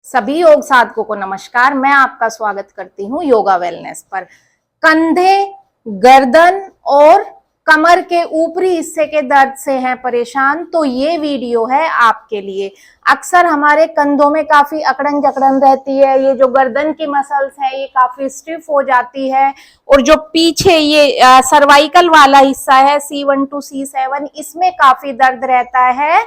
सभी योग साधकों को नमस्कार। मैं आपका स्वागत करती हूँ योगा वेलनेस पर। कंधे, गर्दन और कमर के ऊपरी हिस्से के दर्द से हैं परेशान तो ये वीडियो है आपके लिए। अक्सर हमारे कंधों में काफी अकड़न जकड़न रहती है, ये जो गर्दन की मसल्स है ये काफी स्टिफ हो जाती है और जो पीछे ये सर्वाइकल वाला हिस्सा है C1 to C7 इसमें काफी दर्द रहता है।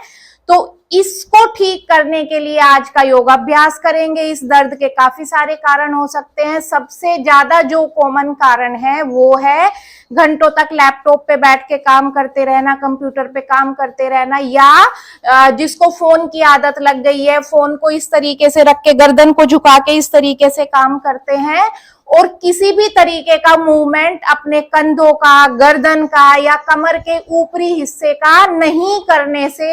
तो इसको ठीक करने के लिए आज का योगाभ्यास करेंगे। इस दर्द के काफी सारे कारण हो सकते हैं। सबसे ज्यादा जो कॉमन कारण है वो है घंटों तक लैपटॉप पे बैठ के काम करते रहना, कंप्यूटर पे काम करते रहना, या जिसको फोन की आदत लग गई है, फोन को इस तरीके से रख के गर्दन को झुका के इस तरीके से काम करते हैं और किसी भी तरीके का मूवमेंट अपने कंधों का, गर्दन का या कमर के ऊपरी हिस्से का नहीं करने से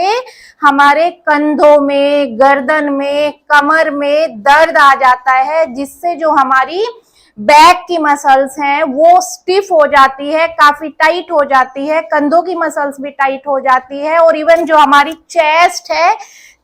हमारे कंधों में, गर्दन में, कमर में दर्द आ जाता है, जिससे जो हमारी बैक की मसल्स हैं वो स्टिफ हो जाती है, काफी टाइट हो जाती है, कंधों की मसल्स भी टाइट हो जाती है और इवन जो हमारी चेस्ट है,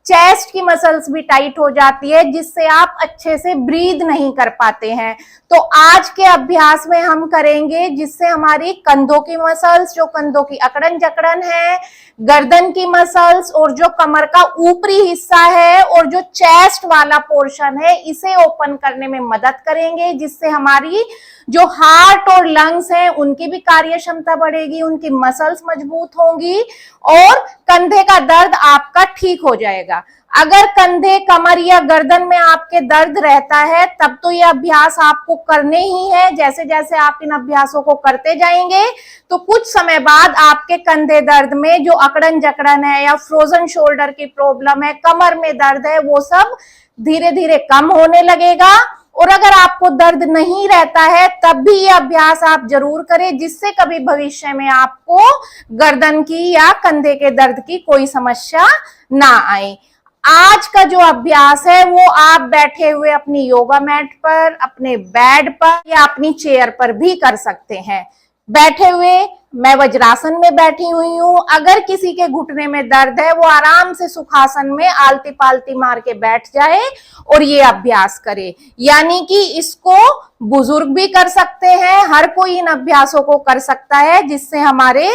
चेस्ट की मसल्स भी टाइट हो जाती है, जिससे आप अच्छे से ब्रीद नहीं कर पाते हैं। तो आज के अभ्यास में हम करेंगे जिससे हमारी कंधों की मसल्स, जो कंधों की अकड़न जकड़न है, गर्दन की मसल्स और जो कमर का ऊपरी हिस्सा है और जो चेस्ट वाला पोर्शन है इसे ओपन करने में मदद करेंगे, जिससे हमारी जो हार्ट और लंग्स हैं उनकी भी कार्य क्षमता बढ़ेगी, उनकी मसल्स मजबूत होंगी और कंधे का दर्द आपका ठीक हो जाएगा। अगर कंधे, कमर या गर्दन में आपके दर्द रहता है तब तो ये अभ्यास आपको करने ही है। जैसे जैसे आप इन अभ्यासों को करते जाएंगे तो कुछ समय बाद आपके कंधे दर्द में जो अकड़न जकड़न है या फ्रोजन शोल्डर की प्रॉब्लम है, कमर में दर्द है, वो सब धीरे धीरे कम होने लगेगा। और अगर आपको दर्द नहीं रहता है तब भी ये अभ्यास आप जरूर करें, जिससे कभी भविष्य में आपको गर्दन की या कंधे के दर्द की कोई समस्या ना आए। आज का जो अभ्यास है वो आप बैठे हुए अपनी योगा मैट पर, अपने बेड पर या अपनी चेयर पर भी कर सकते हैं। बैठे हुए मैं वज्रासन में बैठी हुई हूं। अगर किसी के घुटने में दर्द है वो आराम से सुखासन में आलती पालती मार के बैठ जाए और ये अभ्यास करे। यानी कि इसको बुजुर्ग भी कर सकते हैं, हर कोई इन अभ्यासों को कर सकता है, जिससे हमारे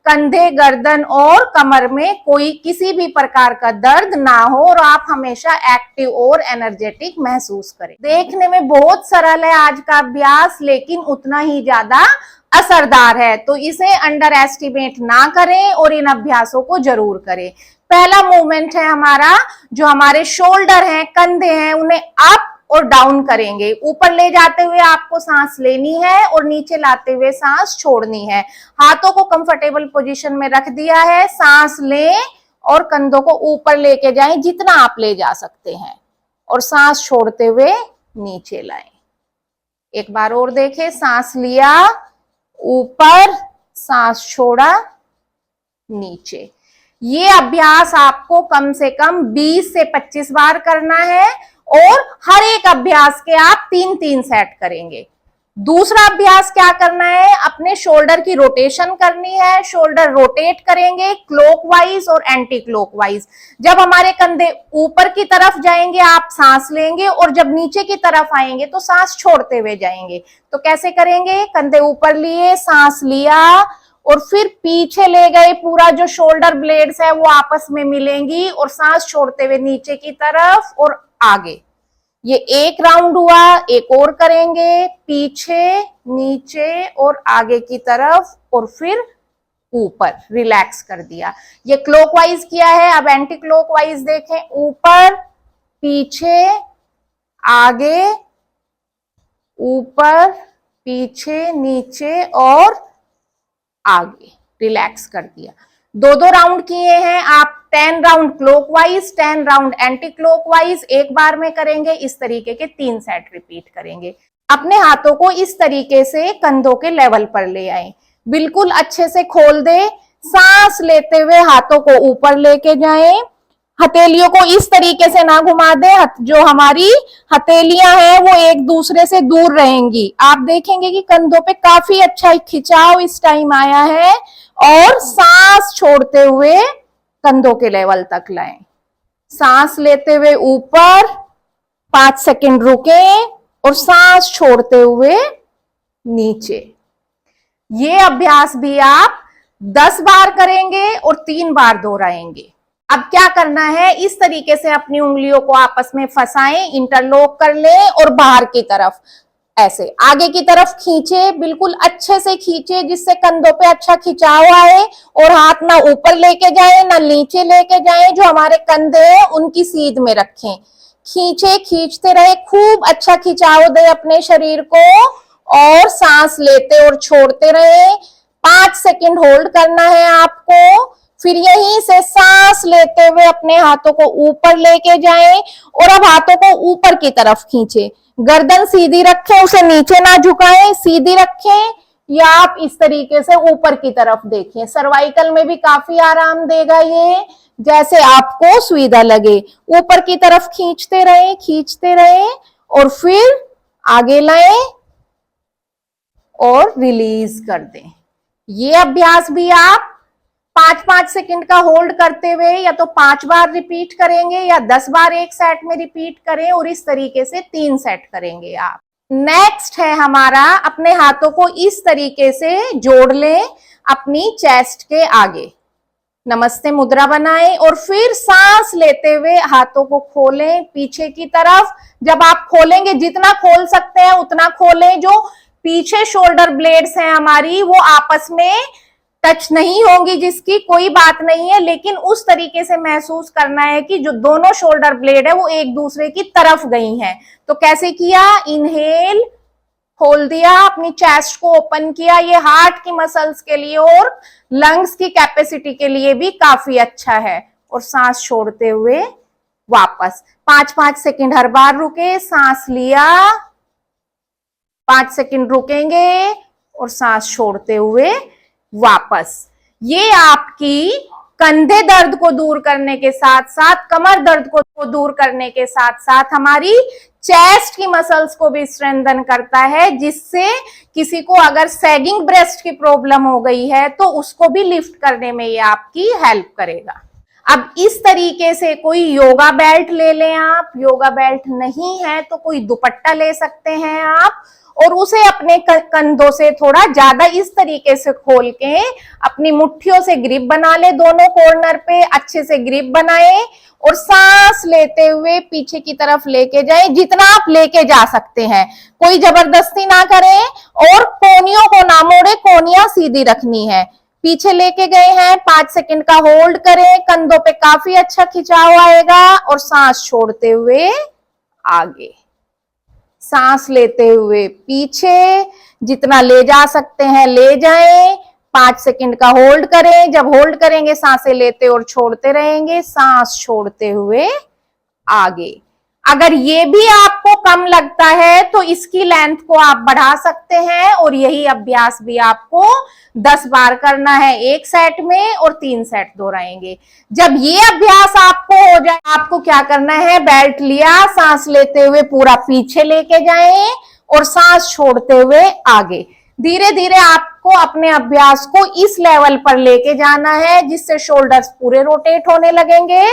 कंधे, गर्दन और कमर में कोई किसी भी प्रकार का दर्द ना हो और आप हमेशा एक्टिव और एनर्जेटिक महसूस करें। देखने में बहुत सरल है आज का अभ्यास, लेकिन उतना ही ज्यादा असरदार है, तो इसे अंडर एस्टिमेट ना करें और इन अभ्यासों को जरूर करें। पहला मूवमेंट है हमारा, जो हमारे शोल्डर हैं, कंधे हैं, उन्हें अप और डाउन करेंगे। ऊपर ले जाते हुए आपको सांस लेनी है और नीचे लाते हुए सांस छोड़नी है। हाथों को कंफर्टेबल पोजीशन में रख दिया है, सांस लें और कंधों को ऊपर लेके जाएं जितना आप ले जा सकते हैं और सांस छोड़ते हुए नीचे लाएं। एक बार और देखें, सांस लिया, ऊपर, सांस छोड़ा, नीचे। ये अभ्यास आपको कम से कम 20 से 25 बार करना है और हर एक अभ्यास के आप 3-3 सेट करेंगे। दूसरा अभ्यास क्या करना है, अपने शोल्डर की रोटेशन करनी है। शोल्डर रोटेट करेंगे क्लॉकवाइज और एंटी क्लॉकवाइज। जब हमारे कंधे ऊपर की तरफ जाएंगे आप सांस लेंगे और जब नीचे की तरफ आएंगे तो सांस छोड़ते हुए जाएंगे। तो कैसे करेंगे, कंधे ऊपर लिए, सांस लिया और फिर पीछे ले गए, पूरा जो शोल्डर ब्लेड्स है वो आपस में मिलेंगी और सांस छोड़ते हुए नीचे की तरफ और आगे। ये एक राउंड हुआ, एक और करेंगे, पीछे, नीचे और आगे की तरफ और फिर ऊपर, रिलैक्स कर दिया। ये क्लॉकवाइज किया है, अब एंटी क्लॉकवाइज देखें, ऊपर, पीछे, आगे, ऊपर, पीछे, नीचे और आगे, रिलैक्स कर दिया। 2-2 राउंड किए हैं आप। 10 round clockwise, 10 round anti clockwise एक बार में करेंगे। इस तरीके के 3 सेट रिपीट करेंगे। अपने हाथों को इस तरीके से कंधों के लेवल पर ले आए, बिल्कुल अच्छे से खोल दे। सांस लेते हुए हाथों को ऊपर लेके जाएं, हथेलियों को इस तरीके से ना घुमा दे, जो हमारी हथेलियां हैं वो एक दूसरे से दूर रहेंगी। आप देखेंगे कि कंधों पे काफी अच्छा खिंचाव इस टाइम आया है और सांस छोड़ते हुए कंधों के लेवल तक लाएं। सांस लेते हुए ऊपर, 5 सेकंड रुकें और सांस छोड़ते हुए नीचे। ये अभ्यास भी आप 10 बार करेंगे और 3 बार दोहराएंगे। अब क्या करना है, इस तरीके से अपनी उंगलियों को आपस में फंसाएं, इंटरलॉक कर लें और बाहर की तरफ ऐसे आगे की तरफ खींचे, बिल्कुल अच्छे से खींचे जिससे कंधों पे अच्छा खिंचाव आए और हाथ ना ऊपर लेके जाए ना नीचे लेके जाए, जो हमारे कंधे हैं उनकी सीध में रखें। खींचे, खींचते रहे, खूब अच्छा खिंचाव दे अपने शरीर को और सांस लेते और छोड़ते रहे। 5 सेकंड होल्ड करना है आपको। फिर यहीं से सांस लेते हुए अपने हाथों को ऊपर लेके जाएं और अब हाथों को ऊपर की तरफ खींचे। गर्दन सीधी रखें, उसे नीचे ना झुकाएं, सीधी रखें या आप इस तरीके से ऊपर की तरफ देखें। सर्वाइकल में भी काफी आराम देगा ये, जैसे आपको सुविधा लगे। ऊपर की तरफ खींचते रहे और फिर आगे लाएं और रिलीज कर दें। ये अभ्यास भी आप 5-5 सेकंड का होल्ड करते हुए या तो 5 बार रिपीट करेंगे या 10 बार एक सेट में रिपीट करें और इस तरीके से 3 सेट करेंगे आप। नेक्स्ट है हमारा, अपने हाथों को इस तरीके से जोड़ लें अपनी चेस्ट के आगे, नमस्ते मुद्रा बनाएं और फिर सांस लेते हुए हाथों को खोलें पीछे की तरफ। जब आप खोलेंगे, जितना खोल सकते हैं उतना खोलें। जो पीछे शोल्डर ब्लेड्स हैं हमारी, वो आपस में टच नहीं होंगी, जिसकी कोई बात नहीं है, लेकिन उस तरीके से महसूस करना है कि जो दोनों शोल्डर ब्लेड है वो एक दूसरे की तरफ गई हैं। तो कैसे किया, इनहेल, खोल दिया, अपनी चेस्ट को ओपन किया। ये हार्ट की मसल्स के लिए और लंग्स की कैपेसिटी के लिए भी काफी अच्छा है। और सांस छोड़ते हुए वापस 5-5 सेकंड हर बार रुके, सांस लिया, 5 सेकंड रुकेंगे और सांस छोड़ते हुए वापस। ये आपकी कंधे दर्द को दूर करने के साथ साथ, कमर दर्द को दूर करने के साथ साथ हमारी चेस्ट की मसल्स को भी स्ट्रेंथन करता है, जिससे किसी को अगर सैगिंग ब्रेस्ट की प्रॉब्लम हो गई है तो उसको भी लिफ्ट करने में ये आपकी हेल्प करेगा। अब इस तरीके से कोई योगा बेल्ट ले लें आप, योगा बेल्ट नहीं है तो कोई दुपट्टा ले सकते हैं आप और उसे अपने कंधों से थोड़ा ज्यादा इस तरीके से खोल के अपनी मुट्ठियों से ग्रिप बना ले, दोनों कॉर्नर पे अच्छे से ग्रिप बनाए और सांस लेते हुए पीछे की तरफ लेके जाए, जितना आप लेके जा सकते हैं, कोई जबरदस्ती ना करें और कोहनियों को ना मोड़े, कोहनियां सीधी रखनी है। पीछे लेके गए हैं, 5 सेकंड का होल्ड करें, कंधों पे काफी अच्छा खिंचाव आएगा और सांस छोड़ते हुए आगे, सांस लेते हुए पीछे, जितना ले जा सकते हैं ले जाएं। 5 सेकंड का होल्ड करें, जब होल्ड करेंगे सांसें लेते और छोड़ते रहेंगे, सांस छोड़ते हुए आगे। अगर ये भी आपको कम लगता है तो इसकी लेंथ को आप बढ़ा सकते हैं और यही अभ्यास भी आपको 10 बार करना है एक सेट में और 3 सेट दोहराएंगे। जब ये अभ्यास आपको हो जाए, आपको क्या करना है, बेल्ट लिया, सांस लेते हुए पूरा पीछे लेके जाएं और सांस छोड़ते हुए आगे। धीरे धीरे आपको अपने अभ्यास को इस लेवल पर लेके जाना है जिससे शोल्डर्स पूरे रोटेट होने लगेंगे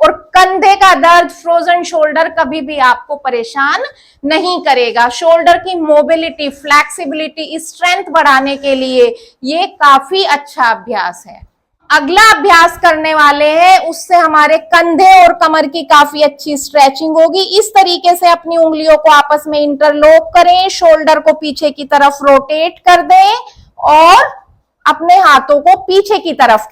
और कंधे का दर्द, फ्रोजन शोल्डर कभी भी आपको परेशान नहीं करेगा। शोल्डर की मोबिलिटी, फ्लेक्सिबिलिटी, स्ट्रेंथ बढ़ाने के लिए ये काफी अच्छा अभ्यास है। अगला अभ्यास करने वाले हैं, उससे हमारे कंधे और कमर की काफी अच्छी स्ट्रेचिंग होगी। इस तरीके से अपनी उंगलियों को आपस में इंटरलॉक करें, शोल्डर को पीछे की तरफ रोटेट कर दें और अपने हाथों को पीछे की तरफ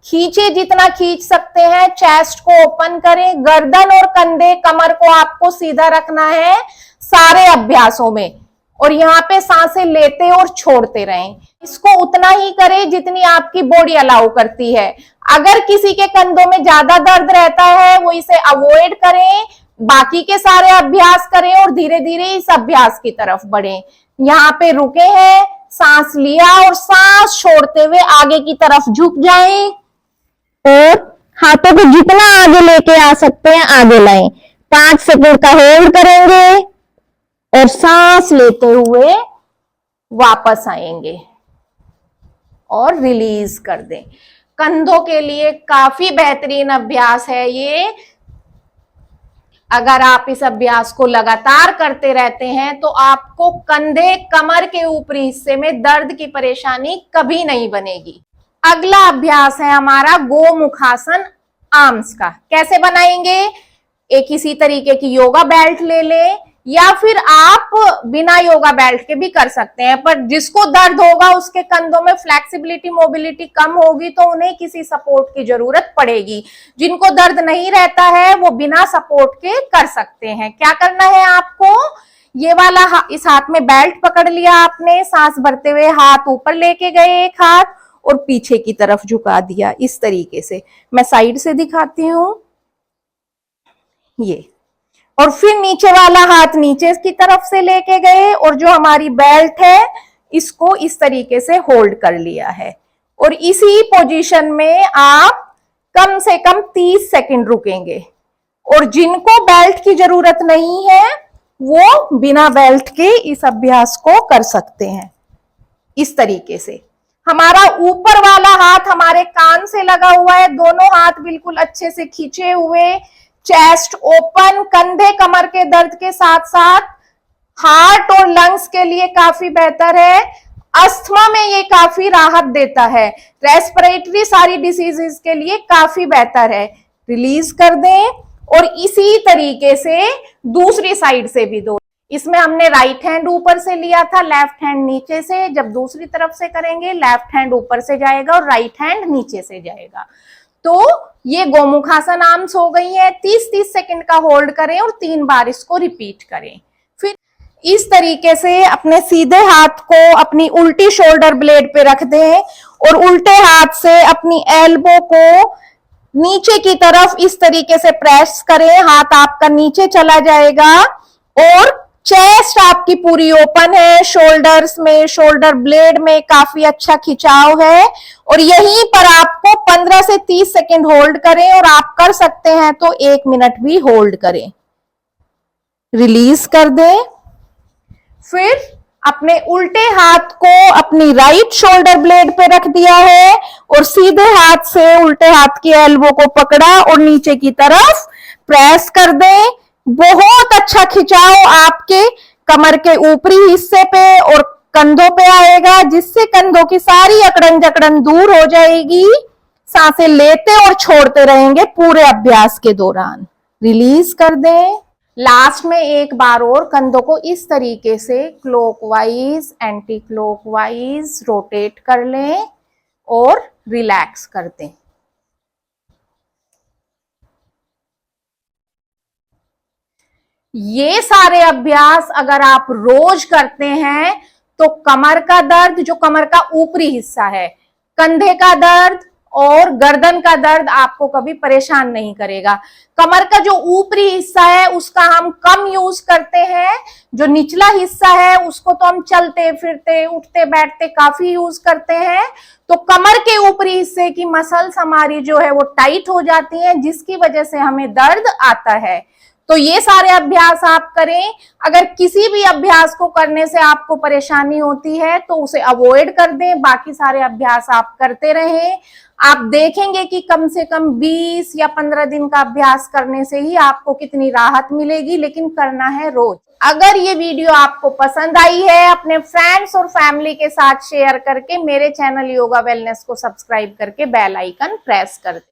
खींचे, जितना खींच सकते हैं। चेस्ट को ओपन करें, गर्दन और कंधे, कमर को आपको सीधा रखना है सारे अभ्यासों में और यहाँ पे सांसें लेते और छोड़ते रहें। इसको उतना ही करें जितनी आपकी बॉडी अलाउ करती है। अगर किसी के कंधों में ज्यादा दर्द रहता है वो इसे अवॉइड करें, बाकी के सारे अभ्यास करें और धीरे धीरे इस अभ्यास की तरफ बढ़ें। यहाँ पे रुके हैं, सांस लिया और सांस छोड़ते हुए आगे की तरफ झुक जाएं और हाथों को जितना आगे लेके आ सकते हैं आगे लाएं। 5 सेकंड का होल्ड करेंगे और सांस लेते हुए वापस आएंगे और रिलीज कर दें। कंधों के लिए काफी बेहतरीन अभ्यास है ये। अगर आप इस अभ्यास को लगातार करते रहते हैं तो आपको कंधे कमर के ऊपरी हिस्से में दर्द की परेशानी कभी नहीं बनेगी। अगला अभ्यास है हमारा गोमुखासन आर्म्स का। कैसे बनाएंगे? एक इसी तरीके की योगा बेल्ट ले लें या फिर आप बिना योगा बेल्ट के भी कर सकते हैं, पर जिसको दर्द होगा उसके कंधों में फ्लेक्सिबिलिटी मोबिलिटी कम होगी तो उन्हें किसी सपोर्ट की जरूरत पड़ेगी। जिनको दर्द नहीं रहता है वो बिना सपोर्ट के कर सकते हैं। क्या करना है आपको? ये वाला इस हाथ में बेल्ट पकड़ लिया आपने, सांस भरते हुए हाथ ऊपर लेके गए एक हाथ और पीछे की तरफ झुका दिया इस तरीके से। मैं साइड से दिखाती हूं, ये, और फिर नीचे वाला हाथ नीचे की तरफ से लेके गए और जो हमारी बेल्ट है इसको इस तरीके से होल्ड कर लिया है और इसी पोजीशन में आप कम से कम 30 सेकंड रुकेंगे। और जिनको बेल्ट की जरूरत नहीं है वो बिना बेल्ट के इस अभ्यास को कर सकते हैं इस तरीके से। हमारा ऊपर वाला हाथ हमारे कान से लगा हुआ है, दोनों हाथ बिल्कुल अच्छे से खींचे हुए, चेस्ट ओपन, कंधे कमर के दर्द के साथ साथ हार्ट और लंग्स के लिए काफी बेहतर है। अस्थमा में ये काफी राहत देता है, रेस्पिरेटरी सारी डिसीजेस के लिए काफी बेहतर है। रिलीज कर दें और इसी तरीके से दूसरी साइड से भी दो। इसमें हमने राइट हैंड ऊपर से लिया था, लेफ्ट हैंड नीचे से। जब दूसरी तरफ से करेंगे लेफ्ट हैंड ऊपर से जाएगा और राइट हैंड नीचे से जाएगा। तो ये गोमुखासन आर्म्स हो गई है। 30-30 सेकंड का होल्ड करें और 3 बार इसको रिपीट करें। फिर इस तरीके से अपने सीधे हाथ को अपनी उल्टी शोल्डर ब्लेड पे रख दें और उल्टे हाथ से अपनी एल्बो को नीचे की तरफ इस तरीके से प्रेस करें। हाथ आपका नीचे चला जाएगा और चेस्ट आपकी पूरी ओपन है, शोल्डर्स में, शोल्डर ब्लेड में काफी अच्छा खिंचाव है और यहीं पर आपको 15 से 30 सेकंड होल्ड करें और आप कर सकते हैं तो 1 मिनट भी होल्ड करें। रिलीज कर दें। फिर अपने उल्टे हाथ को अपनी राइट शोल्डर ब्लेड पे रख दिया है और सीधे हाथ से उल्टे हाथ की एल्बो को पकड़ा और नीचे की तरफ प्रेस कर दें। बहुत अच्छा खिंचाव आपके कमर के ऊपरी हिस्से पे और कंधों पे आएगा, जिससे कंधों की सारी अकड़न जकड़न दूर हो जाएगी। सांसें लेते और छोड़ते रहेंगे पूरे अभ्यास के दौरान। रिलीज कर दें। लास्ट में एक बार और कंधों को इस तरीके से क्लॉकवाइज एंटी क्लॉकवाइज रोटेट कर लें और रिलैक्स कर दें। ये सारे अभ्यास अगर आप रोज करते हैं तो कमर का दर्द, जो कमर का ऊपरी हिस्सा है, कंधे का दर्द और गर्दन का दर्द आपको कभी परेशान नहीं करेगा। कमर का जो ऊपरी हिस्सा है उसका हम कम यूज करते हैं, जो निचला हिस्सा है उसको तो हम चलते फिरते उठते बैठते काफी यूज करते हैं। तो कमर के ऊपरी हिस्से की मसल्स हमारी जो है वो टाइट हो जाती हैं, जिसकी वजह से हमें दर्द आता है। तो ये सारे अभ्यास आप करें। अगर किसी भी अभ्यास को करने से आपको परेशानी होती है तो उसे अवॉइड कर दें, बाकी सारे अभ्यास आप करते रहें। आप देखेंगे कि कम से कम 20 या 15 दिन का अभ्यास करने से ही आपको कितनी राहत मिलेगी, लेकिन करना है रोज। अगर ये वीडियो आपको पसंद आई है, अपने फ्रेंड्स और फैमिली के साथ शेयर करके मेरे चैनल योगा वेलनेस को सब्सक्राइब करके बेल आइकन प्रेस कर दें।